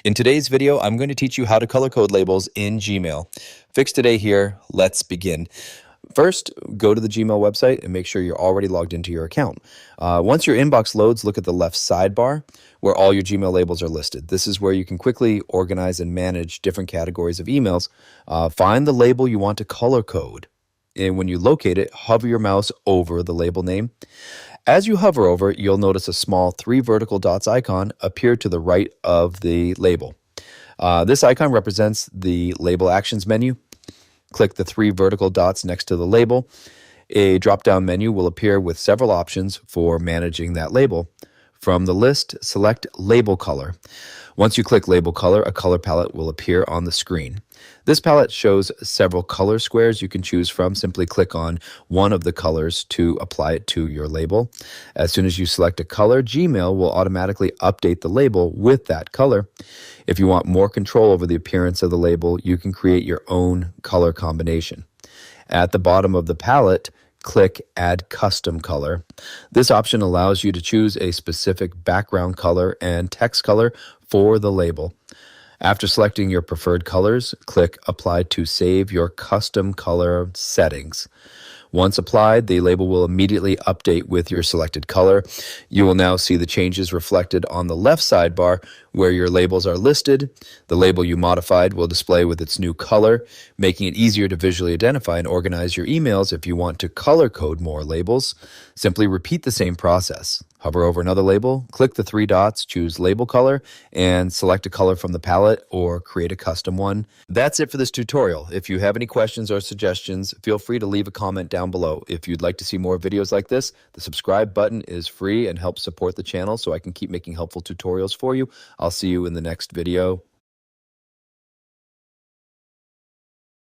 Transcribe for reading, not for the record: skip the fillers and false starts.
In today's video, I'm going to teach you how to color code labels in Gmail. Fix Today here, let's begin. First, go to the Gmail website and make sure you're already logged into your account. Once your inbox loads, look at the left sidebar where all your Gmail labels are listed. This is where you can quickly organize and manage different categories of emails. Find the label you want to color code. And when you locate it, hover your mouse over the label name. As you hover over it, you'll notice a small 3 vertical dots icon appear to the right of the label. This icon represents the Label Actions menu. Click the 3 vertical dots next to the label. A drop-down menu will appear with several options for managing that label. From the list, select Label Color. Once you click Label Color, a color palette will appear on the screen. This palette shows several color squares you can choose from. Simply click on one of the colors to apply it to your label. As soon as you select a color, Gmail will automatically update the label with that color. If you want more control over the appearance of the label, you can create your own color combination. At the bottom of the palette, click Add Custom Color. This option allows you to choose a specific background color and text color for the label. After selecting your preferred colors, click Apply to save your custom color settings. Once applied, the label will immediately update with your selected color. You will now see the changes reflected on the left sidebar where your labels are listed. The label you modified will display with its new color, making it easier to visually identify and organize your emails. If you want to color code more labels, simply repeat the same process. Hover over another label, click the 3 dots, choose Label Color, and select a color from the palette or create a custom one. That's it for this tutorial. If you have any questions or suggestions, feel free to leave a comment down below. If you'd like to see more videos like this, the subscribe button is free and helps support the channel so I can keep making helpful tutorials for you. I'll see you in the next video.